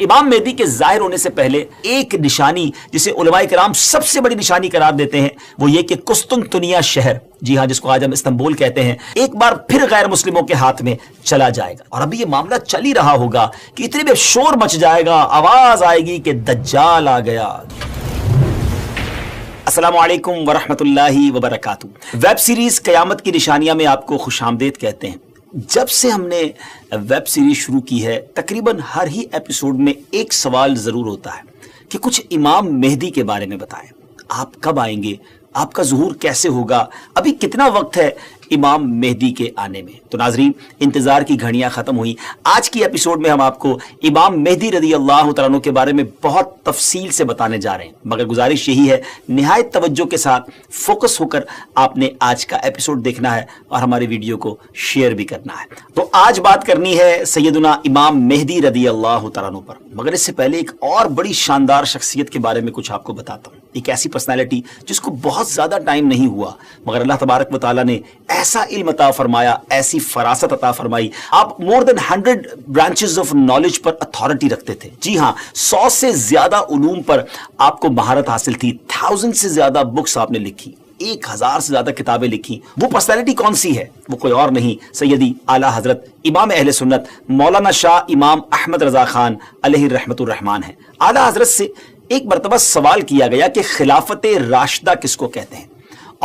امام مہدی کے ظاہر ہونے سے پہلے ایک نشانی جسے علماء کرام سب سے بڑی نشانی قرار دیتے ہیں وہ یہ کہ قسطنطنیہ شہر، جی ہاں جس کو آج ہم استنبول کہتے ہیں، ایک بار پھر غیر مسلموں کے ہاتھ میں چلا جائے گا۔ اور ابھی یہ معاملہ چل ہی رہا ہوگا کہ اتنے میں شور مچ جائے گا، آواز آئے گی کہ دجال آ گیا۔ السلام علیکم ورحمۃ اللہ وبرکاتہ۔ ویب سیریز قیامت کی نشانیاں میں آپ کو خوش آمدید کہتے ہیں۔ جب سے ہم نے ویب سیریز شروع کی ہے تقریباً ہر ہی ایپیسوڈ میں ایک سوال ضرور ہوتا ہے کہ کچھ امام مہدی کے بارے میں بتائیں، آپ کب آئیں گے، آپ کا ظہور کیسے ہوگا، ابھی کتنا وقت ہے امام مہدی کے آنے میں۔ تو ناظرین، انتظار کی گھڑیاں ختم ہوئی۔ آج کی ایپیسوڈ میں ہم آپ کو امام مہدی رضی اللہ تعالیٰ عنہ کے بارے میں بہت تفصیل سے بتانے جا رہے ہیں، مگر گزارش یہی ہے نہایت توجہ کے ساتھ فوکس ہو کر آپ نے آج کا ایپیسوڈ دیکھنا ہے اور ہماری ویڈیو کو شیئر بھی کرنا ہے۔ تو آج بات کرنی ہے سیدنا امام مہدی رضی اللہ تعالیٰ عنہ پر، مگر اس سے پہلے ایک اور بڑی شاندار شخصیت کے بارے میں کچھ آپ کو بتاتا ہوں۔ ایک ایسی پرسنالٹی جس کو بہت زیادہ ٹائم نہیں ہوا مگر اللہ تبارک و تعالیٰ نے ایسا علم عطا فرمایا، ایسی فراست عطا فرمائی، آپ مور دین 100 branches of knowledge per authority رکھتے تھے۔ جی ہاں، 100 سے زیادہ علوم پر آپ کو مہارت حاصل تھی، 1000 سے زیادہ بکس آپ نے لکھی، 1000 سے زیادہ کتابیں لکھی۔ وہ پرسنالٹی کون سی ہے؟ وہ کوئی اور نہیں، سیدی اعلیٰ حضرت امام اہل سنت مولانا شاہ امام احمد رضا خان علیہ رحمت الرحمان ہے۔ اعلیٰ حضرت سے ایک مرتبہ سوال کیا گیا کہ خلافت راشدہ کس کو کہتے ہیں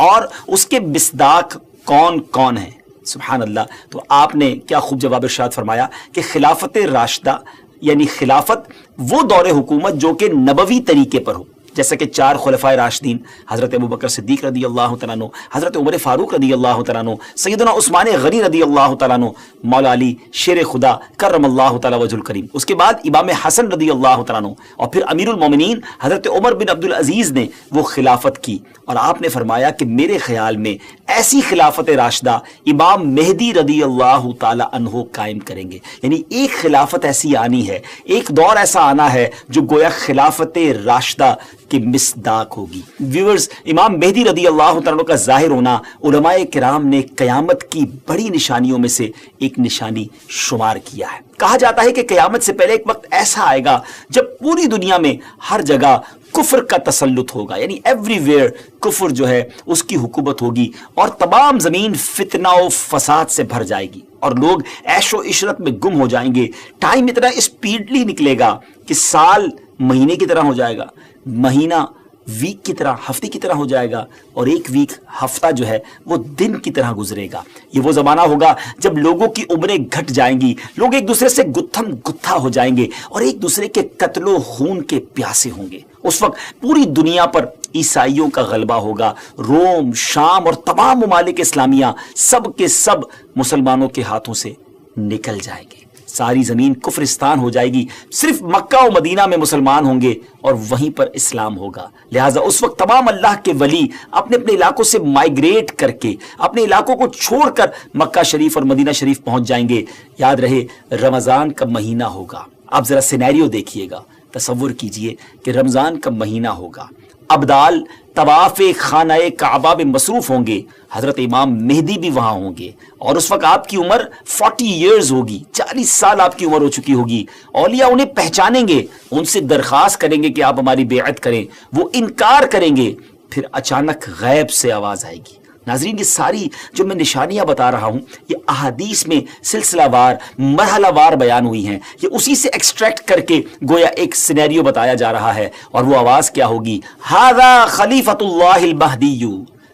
اور اس کے مصداق کون کون ہیں؟ سبحان اللہ۔ تو آپ نے کیا خوب جواب ارشاد فرمایا کہ خلافت راشدہ یعنی خلافت وہ دور حکومت جو کہ نبوی طریقے پر ہو، جیسا کہ 4 خلفائے راشدین حضرت ابوبکر صدیق رضی اللہ تعالیٰ عنہ، حضرت عمر فاروق رضی اللہ تعالیٰ عنہ، سیدنا عثمان غنی رضی اللہ تعالیٰ عنہ، مولا علی شیر خدا کرم اللہ تعالیٰ وجہ الکریم، اس کے بعد امام حسن رضی اللہ تعالیٰ عنہ، اور پھر امیر المومنین حضرت عمر بن عبد العزیز نے وہ خلافت کی۔ اور آپ نے فرمایا کہ میرے خیال میں ایسی خلافت راشدہ امام مہدی رضی اللہ تعالیٰ عنہ قائم کریں گے، یعنی ایک خلافت ایسی آنی ہے، ایک دور ایسا آنا ہے جو گویا خلافت راشدہ کی مصداق ہوگی۔ ویورز، امام مہدی رضی اللہ تعالیٰ کا ظاہر ہونا علماء کرام نے قیامت کی بڑی نشانیوں میں سے ایک نشانی شمار کیا ہے۔ کہا جاتا ہے کہ قیامت سے پہلے ایک وقت ایسا آئے گا جب پوری دنیا میں ہر جگہ کفر کا تسلط ہوگا، یعنی ایوری ویئر کفر جو ہے اس کی حکومت ہوگی اور تمام زمین فتنہ و فساد سے بھر جائے گی اور لوگ عیش و عشرت میں گم ہو جائیں گے۔ ٹائم اتنا اسپیڈلی نکلے گا کہ سال مہینے کی طرح ہو جائے گا، مہینہ ویک کی طرح، ہفتے کی طرح ہو جائے گا، اور ایک ویک ہفتہ جو ہے وہ دن کی طرح گزرے گا۔ یہ وہ زمانہ ہوگا جب لوگوں کی عمریں گھٹ جائیں گی، لوگ ایک دوسرے سے گتھم گتھا ہو جائیں گے اور ایک دوسرے کے قتل و خون کے پیاسے ہوں گے۔ اس وقت پوری دنیا پر عیسائیوں کا غلبہ ہوگا، روم، شام اور تمام ممالک اسلامیہ سب کے سب مسلمانوں کے ہاتھوں سے نکل جائیں گے، ساری زمین کفرستان ہو جائے گی، صرف مکہ و مدینہ میں مسلمان ہوں گے اور وہیں پر اسلام ہوگا۔ لہٰذا اس وقت تمام اللہ کے ولی اپنے اپنے علاقوں سے مائیگریٹ کر کے اپنے علاقوں کو چھوڑ کر مکہ شریف اور مدینہ شریف پہنچ جائیں گے۔ یاد رہے رمضان کا مہینہ ہوگا، آپ ذرا سینیریو دیکھیے گا، تصور کیجئے کہ رمضان کا مہینہ ہوگا، ابدال طواف خانہ کعبہ میں مصروف ہوں گے، حضرت امام مہدی بھی وہاں ہوں گے، اور اس وقت آپ کی عمر 40 ایئرز ہوگی، 40 سال آپ کی عمر ہو چکی ہوگی۔ اولیاء انہیں پہچانیں گے، ان سے درخواست کریں گے کہ آپ ہماری بیعت کریں، وہ انکار کریں گے، پھر اچانک غیب سے آواز آئے گی۔ ناظرین، یہ ساری جو میں نشانیاں بتا رہا ہوں یہ احادیث میں سلسلہ وار مرحلہ وار بیان ہوئی ہیں، یہ اسی سے ایکسٹریکٹ کر کے گویا ایک سینیریو بتایا جا رہا ہے۔ اور وہ آواز کیا ہوگی؟ ھذا خلیفۃ اللہ المہدی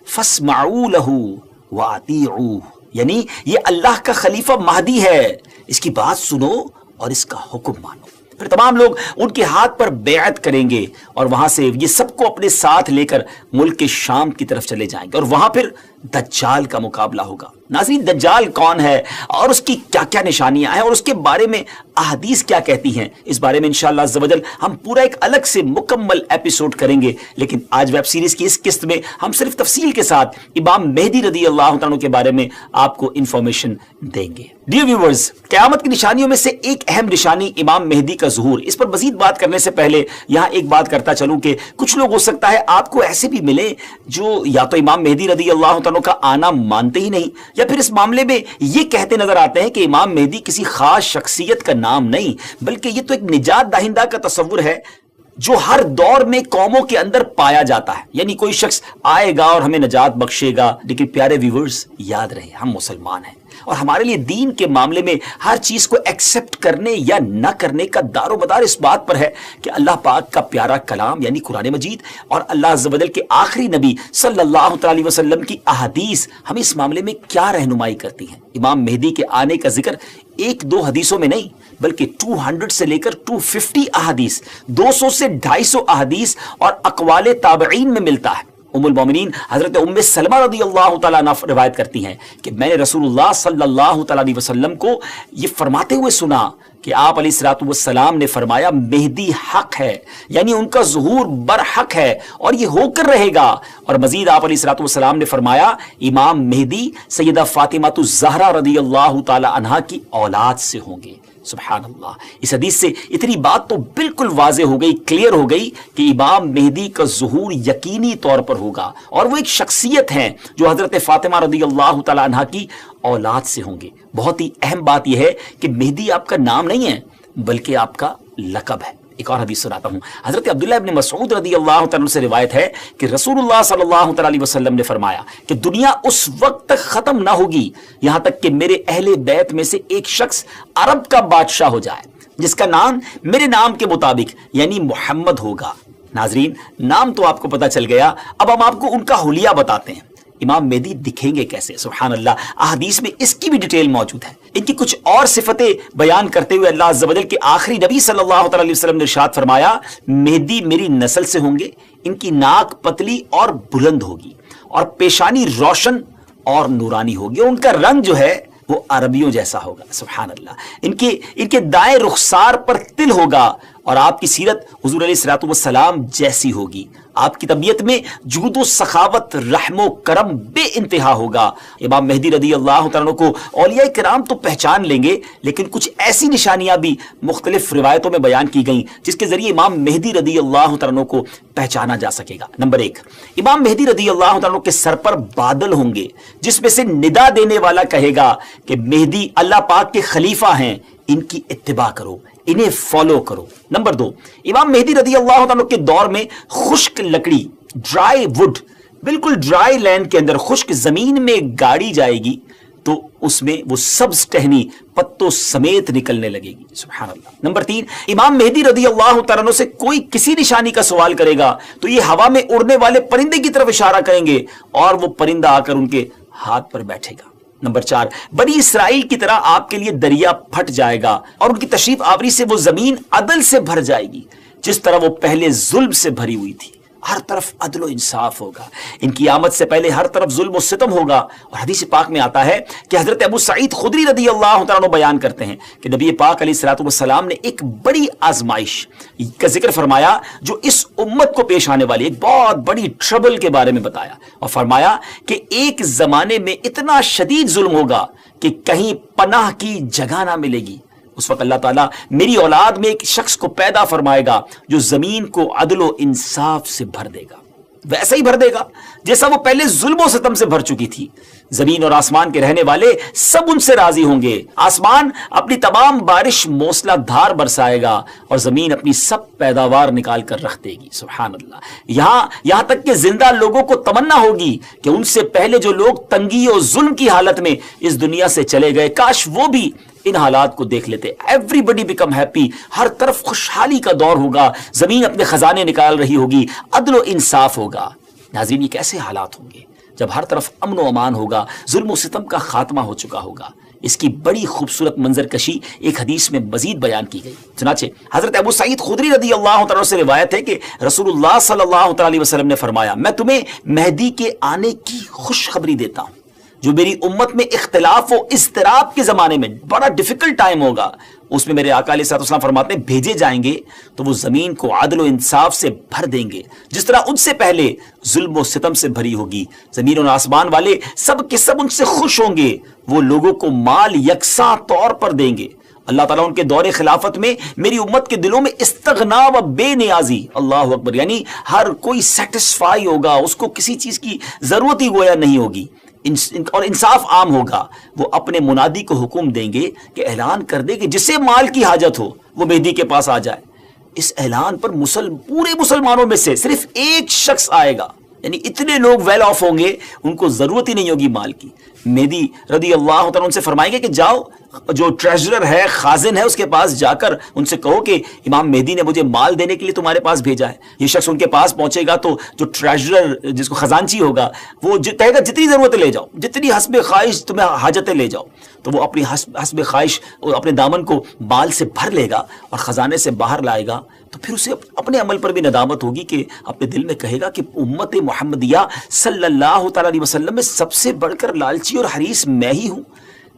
فاسمعوا لہ واطیعوہ، یعنی یہ اللہ کا خلیفہ مہدی ہے، اس کی بات سنو اور اس کا حکم مانو۔ پھر تمام لوگ ان کے ہاتھ پر بیعت کریں گے اور وہاں سے یہ سب کو اپنے ساتھ لے کر ملک شام کی طرف چلے جائیں گے اور وہاں پھر دجال کا مقابلہ ہوگا۔ ناظرین، دجال کون ہے اور اس کی کیا کیا نشانیاں ہیں اور اس کے بارے میں احادیث کیا کہتی ہیں، اس بارے میں انشاءاللہ عز و جل ہم پورا ایک الگ سے مکمل ایپیسوڈ کریں گے، لیکن آج ویب سیریز کی اس قسط میں ہم صرف تفصیل کے ساتھ امام مہدی رضی اللہ تعالیٰ کے بارے میں آپ کو انفارمیشن دیں گے۔ ڈیئر ویورز، قیامت کی نشانیوں میں سے ایک اہم نشانی امام مہدی کا ظہور۔ اس پر مزید بات کرنے سے پہلے یہاں ایک بات کرتا چلوں کہ کچھ لوگ ہو سکتا ہے آپ کو ایسے بھی ملے جو یا تو امام مہدی رضی اللہ عنہ کا آنا مانتے ہی نہیں، یا پھر اس معاملے میں یہ کہتے نظر آتے ہیں کہ امام مہدی کسی خاص شخصیت کا نام نہیں بلکہ یہ تو ایک نجات دہندہ کا تصور ہے جو ہر دور میں قوموں کے اندر پایا جاتا ہے، یعنی کوئی شخص آئے گا اور ہمیں نجات بخشے گا۔ لیکن پیارے ویورز، یاد رہے ہم مسلمان ہیں اور ہمارے لیے دین کے معاملے میں ہر چیز کو ایکسپٹ کرنے یا نہ کرنے کا دار و مدار اس بات پر ہے کہ اللہ پاک کا پیارا کلام یعنی قرآن مجید اور اللہ عز و جل کے آخری نبی صلی اللہ تعالی وسلم کی احادیث ہمیں اس معاملے میں کیا رہنمائی کرتی ہیں۔ امام مہدی کے آنے کا ذکر ایک دو حدیثوں میں نہیں بلکہ 200 سے لے کر 250 احادیث، 200 سے 250 احادیث اور اقوال تابعین میں ملتا ہے۔ ام المومنین حضرت ام سلمہ رضی اللہ تعالیٰ عنہ روایت کرتی ہیں کہ میں نے رسول اللہ صلی اللہ تعالیٰ علیہ وسلم کو یہ فرماتے ہوئے سنا کہ آپ علیہ الصلوۃ والسلام نے فرمایا مہدی حق ہے، یعنی ان کا ظہور برحق ہے اور یہ ہو کر رہے گا۔ اور مزید آپ علیہ الصلوۃ والسلام نے فرمایا امام مہدی سیدہ فاطمہ الزہرا رضی اللہ تعالیٰ عنہا کی اولاد سے ہوں گے۔ سبحان اللہ، اس حدیث سے اتنی بات تو بالکل واضح ہو گئی، کلیئر ہو گئی کہ امام مہدی کا ظہور یقینی طور پر ہوگا اور وہ ایک شخصیت ہیں جو حضرت فاطمہ رضی اللہ تعالی عنہا کی اولاد سے ہوں گے۔ بہت ہی اہم بات یہ ہے کہ مہدی آپ کا نام نہیں ہے بلکہ آپ کا لقب ہے۔ ایک اور حدیث سناتا ہوں، حضرت عبداللہ ابن مسعود رضی اللہ تعالیٰ سے روایت ہے کہ رسول اللہ صلی اللہ تعالیٰ علیہ وسلم نے فرمایا کہ دنیا اس وقت تک ختم نہ ہوگی یہاں تک کہ میرے اہل بیت میں سے ایک شخص عرب کا بادشاہ ہو جائے جس کا نام میرے نام کے مطابق یعنی محمد ہوگا۔ ناظرین، نام تو آپ کو پتا چل گیا، اب ہم آپ کو ان کا حلیہ بتاتے ہیں۔ امام مہدی دکھیں گے کیسے؟ سبحان اللہ، احادیث میں اس کی بھی ڈیٹیل موجود ہے۔ ان کی کچھ اور صفتیں بیان کرتے ہوئے اللہ عز و جل کے آخری نبی صلی اللہ تعالی علیہ وسلم نے ارشاد فرمایا مہدی میری نسل سے ہوں گے، ان کی ناک پتلی اور بلند ہوگی اور پیشانی روشن اور نورانی ہوگی، ان کا رنگ جو ہے وہ عربیوں جیسا ہوگا۔ سبحان اللہ، ان کے دائیں رخسار پر تل ہوگا اور آپ کی سیرت حضور علیہ الصلوۃ والسلام جیسی ہوگی۔ آپ کی طبیعت میں جود و سخاوت، رحم و کرم بے انتہا ہوگا۔ امام مہدی رضی اللہ تعالیٰ کو اولیاء کرام تو پہچان لیں گے لیکن کچھ ایسی نشانیاں بھی مختلف روایتوں میں بیان کی گئیں جس کے ذریعے امام مہدی رضی اللہ تعالیٰ کو پہچانا جا سکے گا۔ نمبر 1، امام مہدی رضی اللہ تعالیٰ کے سر پر بادل ہوں گے جس میں سے ندا دینے والا کہے گا کہ مہدی اللہ پاک کے خلیفہ ہیں، ان کی اتباع کرو، انہیں فالو کرو۔ نمبر 2، امام مہدی رضی اللہ عنہ کے دور میں خشک لکڑی، ڈرائی وڈ، بالکل ڈرائی لینڈ کے اندر خشک زمین میں گاڑی جائے گی تو اس میں وہ سبز ٹہنی پتوں سمیت نکلنے لگے گی۔ سبحان اللہ۔ نمبر 3، امام مہدی رضی اللہ تعالیٰ عنہ سے کوئی کسی نشانی کا سوال کرے گا تو یہ ہوا میں اڑنے والے پرندے کی طرف اشارہ کریں گے اور وہ پرندہ آ کر ان کے ہاتھ پر بیٹھے گا۔ نمبر 4، بنی اسرائیل کی طرح آپ کے لیے دریا پھٹ جائے گا اور ان کی تشریف آوری سے وہ زمین عدل سے بھر جائے گی جس طرح وہ پہلے ظلم سے بھری ہوئی تھی۔ ہر طرف عدل و انصاف ہوگا، ان کی آمد سے پہلے ہر طرف ظلم و ستم ہوگا۔ اور حدیث پاک میں آتا ہے کہ حضرت ابو سعید خدری رضی اللہ تعالیٰ عنہ بیان کرتے ہیں کہ نبی پاک علیہ الصلوۃ والسلام نے ایک بڑی آزمائش کا ذکر فرمایا جو اس امت کو پیش آنے والی ایک بہت بڑی ٹربل کے بارے میں بتایا اور فرمایا کہ ایک زمانے میں اتنا شدید ظلم ہوگا کہ کہیں پناہ کی جگہ نہ ملے گی۔ اس وقت اللہ تعالیٰ میری اولاد میں ایک شخص کو پیدا فرمائے گا جو زمین کو عدل و انصاف سے بھر دے گا، ویسا ہی بھر دے گا جیسا وہ پہلے ظلم و ستم سے بھر چکی تھی۔ زمین اور آسمان کے رہنے والے سب ان سے راضی ہوں گے، آسمان اپنی تمام بارش موسلا دھار برسائے گا اور زمین اپنی سب پیداوار نکال کر رکھ دے گی۔ سبحان اللہ، یہاں تک کہ زندہ لوگوں کو تمنا ہوگی کہ ان سے پہلے جو لوگ تنگی اور ظلم کی حالت میں اس دنیا سے چلے گئے کاش وہ بھی ان حالات کو دیکھ لیتے۔ ایوری بڈی بیکم ہیپی، ہر طرف خوشحالی کا دور ہوگا، زمین اپنے خزانے نکال رہی ہوگی، عدل و انصاف ہوگا۔ ناظرین، یہ کیسے حالات ہوں گے جب ہر طرف امن و امان ہوگا، ظلم و ستم کا خاتمہ ہو چکا ہوگا۔ اس کی بڑی خوبصورت منظر کشی ایک حدیث میں مزید بیان کی گئی۔ چنانچہ حضرت ابو سعید خدری رضی اللہ تعالیٰ سے روایت ہے کہ رسول اللہ صلی اللہ تعالیٰ علیہ وسلم نے فرمایا میں تمہیں مہدی کے آنے کی خوشخبری دیتا ہوں جو میری امت میں اختلاف و اضطراب کے زمانے میں بڑا ڈیفیکلٹ ٹائم ہوگا، اس میں میرے آقا علیہ الصلوۃ والسلام فرماتے ہیں بھیجے جائیں گے تو وہ زمین کو عدل و انصاف سے بھر دیں گے جس طرح ان سے پہلے ظلم و ستم سے بھری ہوگی۔ زمین اور آسمان والے سب کے سب ان سے خوش ہوں گے، وہ لوگوں کو مال یکساں طور پر دیں گے اللہ تعالیٰ ان کے دور خلافت میں میری امت کے دلوں میں استغنا و بے نیازی، اللہ اکبر، یعنی ہر کوئی سیٹسفائی ہوگا، اس کو کسی چیز کی ضرورت ہی گویا نہیں ہوگی، اور انصاف عام ہوگا۔ وہ اپنے منادی کو حکم دیں گے کہ اعلان کر دے کہ جسے مال کی حاجت ہو وہ مہدی کے پاس آ جائے۔ اس اعلان پر پورے مسلمانوں میں سے صرف ایک شخص آئے گا، یعنی اتنے لوگ ویل آف ہوں گے، ان کو ضرورت ہی نہیں ہوگی مال کی۔ مہدی رضی اللہ تعالیٰ ان سے فرمائیں گے کہ جاؤ، جو ٹریجرر ہے، خازن ہے، اس کے پاس جا کر ان سے کہو کہ امام مہدی نے مجھے مال دینے کے لیے تمہارے پاس بھیجا ہے۔ یہ شخص ان کے پاس پہنچے گا تو جو ٹریجرر، جس کو خزانچی ہوگا، وہ کہے گا جتنی ضرورت لے جاؤ، جتنی حسب خواہش تمہیں حاجتیں لے جاؤ۔ تو وہ اپنی حسب خواہش اپنے دامن کو مال سے بھر لے گا اور خزانے سے باہر لائے گا، تو پھر اسے اپنے عمل پر بھی ندامت ہوگی کہ اپنے دل میں کہے گا کہ امت محمدیہ صلی اللہ تعالیٰ علیہ وسلم میں سب سے بڑھ کر لالچی اور حریص میں ہی ہوں۔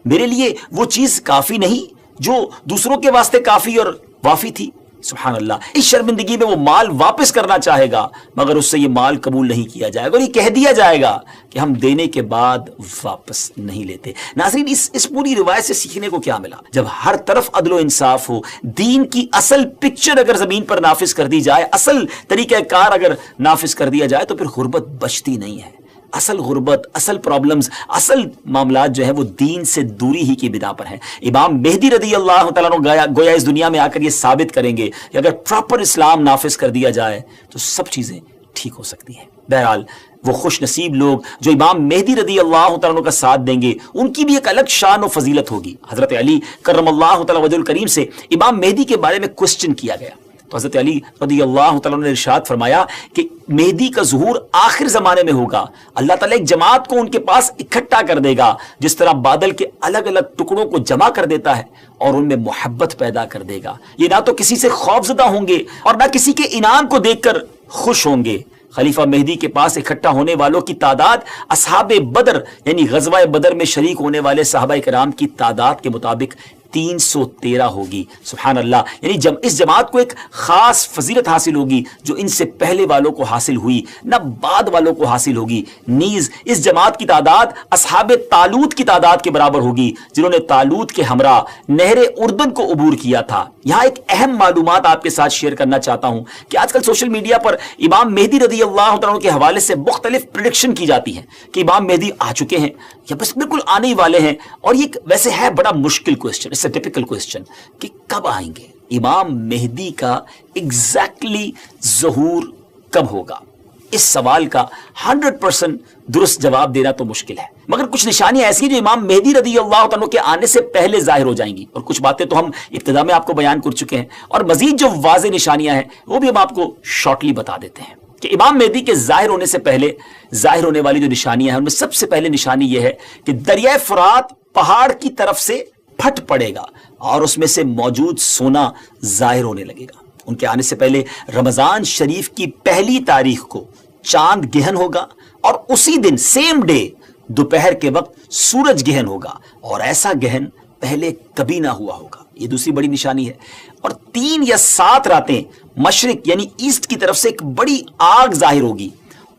میرے لیے وہ چیز کافی نہیں جو دوسروں کے واسطے کافی اور وافی تھی۔ سبحان اللہ، اس شرمندگی میں وہ مال واپس کرنا چاہے گا، مگر اس سے یہ مال قبول نہیں کیا جائے گا اور یہ کہہ دیا جائے گا کہ ہم دینے کے بعد واپس نہیں لیتے۔ ناظرین، اس پوری روایت سے سیکھنے کو کیا ملا؟ جب ہر طرف عدل و انصاف ہو، دین کی اصل پکچر اگر زمین پر نافذ کر دی جائے، اصل طریقہ کار اگر نافذ کر دیا جائے، تو پھر غربت بچتی نہیں ہے۔ اصل غربت، اصل پرابلمز، اصل معاملات جو ہیں وہ دین سے دوری ہی کی بنا پر ہیں۔ امام مہدی رضی اللہ تعالیٰ عنہ گویا اس دنیا میں آ کر یہ ثابت کریں گے کہ اگر پراپر اسلام نافذ کر دیا جائے تو سب چیزیں ٹھیک ہو سکتی ہیں۔ بہرحال وہ خوش نصیب لوگ جو امام مہدی رضی اللہ تعالیٰ عنہ کا ساتھ دیں گے، ان کی بھی ایک الگ شان و فضیلت ہوگی۔ حضرت علی کرم اللہ تعالیٰ وجہ الکریم سے امام مہدی کے بارے میں کوسچن کیا گیا تو حضرت علی رضی اللہ تعالیٰ نے ارشاد فرمایا کہ مہدی کا ظہور آخر زمانے میں ہوگا، اللہ تعالیٰ ایک جماعت کو ان کے پاس اکٹھا کر دے گا، جس طرح بادل کے الگ الگ ٹکڑوں کو جمع کر دیتا ہے اور ان میں محبت پیدا کر دے گا۔ یہ نہ تو کسی سے خوفزدہ ہوں گے اور نہ کسی کے انعام کو دیکھ کر خوش ہوں گے۔ خلیفہ مہدی کے پاس اکٹھا ہونے والوں کی تعداد اصحاب بدر یعنی غزوہ بدر میں شریک ہونے والے صحابہ کرام کی تعداد کے مطابق 313 ہوگی۔ سبحان اللہ، یعنی اس جماعت کو ایک خاص فضیلت حاصل ہوگی جو ان سے پہلے والوں کو حاصل ہوئی نہ بعد والوں کو حاصل ہوگی۔ نیز اس جماعت کی تعداد اصحاب طالوت کی تعداد کے برابر ہوگی، جنہوں نے طالوت کے ہمراہ نہر اردن کو عبور کیا تھا۔ یہاں ایک اہم معلومات آپ کے ساتھ شیئر کرنا چاہتا ہوں کہ آج کل سوشل میڈیا پر امام مہدی رضی اللہ عنہ کے حوالے سے مختلف پریڈکشن کی جاتی ہیں کہ امام مہدی آ چکے ہیں یا بس بالکل آنے ہی والے ہیں، اور یہ ویسے ہے بڑا مشکل question, it's a typical question کہ کب آئیں گے، امام مہدی کا ایگزیکٹلی ظہور کب ہوگا؟ اس سوال کا 100% درست جواب دینا تو مشکل ہے، مگر کچھ نشانیاں ایسی ہیں جو امام مہدی رضی اللہ عنہ کے آنے سے پہلے ظاہر ہو جائیں گی، اور کچھ باتیں تو ہم ابتدا میں آپ کو بیان کر چکے ہیں، اور مزید جو واضح نشانیاں ہیں وہ بھی ہم آپ کو شارٹلی بتا دیتے ہیں کہ امام مہدی کے ظاہر ہونے سے پہلے ظاہر ہونے والی جو نشانیاں ہیں ان میں سب سے پہلے نشانی یہ ہے کہ دریائے فرات پہاڑ کی طرف سے پھٹ پڑے گا اور اس میں سے موجود سونا ظاہر ہونے لگے گا۔ ان کے آنے سے پہلے رمضان شریف کی پہلی تاریخ کو چاند گہن ہوگا، اور اسی دن سیم ڈے دوپہر کے وقت سورج گہن ہوگا، اور ایسا گہن پہلے کبھی نہ ہوا ہوگا۔ یہ دوسری بڑی نشانی ہے۔ اور 3 یا 7 راتیں مشرق یعنی ایسٹ کی طرف سے ایک بڑی آگ ظاہر ہوگی،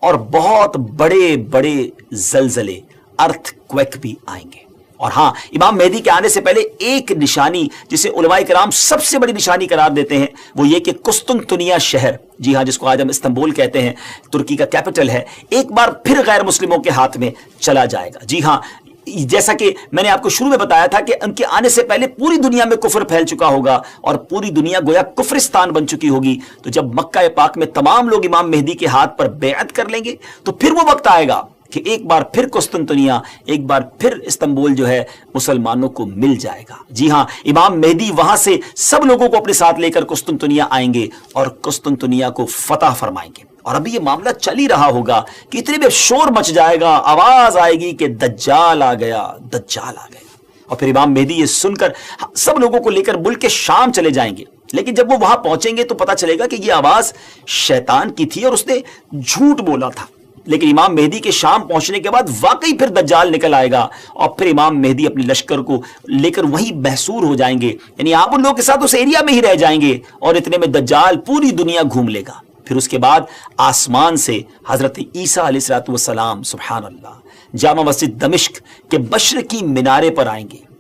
اور بہت بڑے بڑے زلزلے، ارتھ کویک بھی آئیں گے۔ اور ہاں، امام مہدی کے آنے سے پہلے ایک نشانی جسے علماء کرام سب سے بڑی نشانی قرار دیتے ہیں وہ یہ کہ قسطنطنیہ شہر، جی ہاں، جس کو آج ہم استنبول کہتے ہیں، ترکی کا کیپٹل ہے، ایک بار پھر غیر مسلموں کے ہاتھ میں چلا جائے گا۔ جی ہاں، جیسا کہ میں نے آپ کو شروع میں بتایا تھا کہ ان کے آنے سے پہلے پوری دنیا میں کفر پھیل چکا ہوگا اور پوری دنیا گویا کفرستان بن چکی ہوگی، تو جب مکہ پاک میں تمام لوگ امام مہدی کے ہاتھ پر بیعت کر لیں گے تو پھر وہ وقت آئے گا کہ ایک بار پھر قسطنطنیہ، ایک بار پھر استنبول جو ہے مسلمانوں کو مل جائے گا۔ جی ہاں، امام مہدی وہاں سے سب لوگوں کو اپنے ساتھ لے کر قسطنطنیہ آئیں گے اور قسطنطنیہ کو فتح فرمائیں گے۔ اور ابھی یہ معاملہ چل ہی رہا ہوگا کہ اتنے میں شور مچ جائے گا، آواز آئے گی کہ دجال آ گیا، دجال آ گیا، اور پھر امام مہدی یہ سن کر سب لوگوں کو لے کر ملک شام چلے جائیں گے۔ لیکن جب وہ وہاں پہنچیں گے تو پتہ چلے گا کہ یہ آواز شیطان کی تھی اور اس نے جھوٹ بولا تھا۔ لیکن امام مہدی کے شام پہنچنے کے بعد واقعی پھر دجال نکل آئے گا، اور پھر امام مہدی اپنے لشکر کو لے کر وہیں محصور ہو جائیں گے، یعنی آپ ان لوگوں کے ساتھ اس ایریا میں ہی رہ جائیں گے، اور اتنے میں دجال پوری دنیا گھوم لے گا۔ پھر اس کے بعد آسمان سے حضرت عیسیٰ علیہ السلام سبحان اللہ جامع مسجد دمشق کے مشرقی مینارے پر آئیں گے،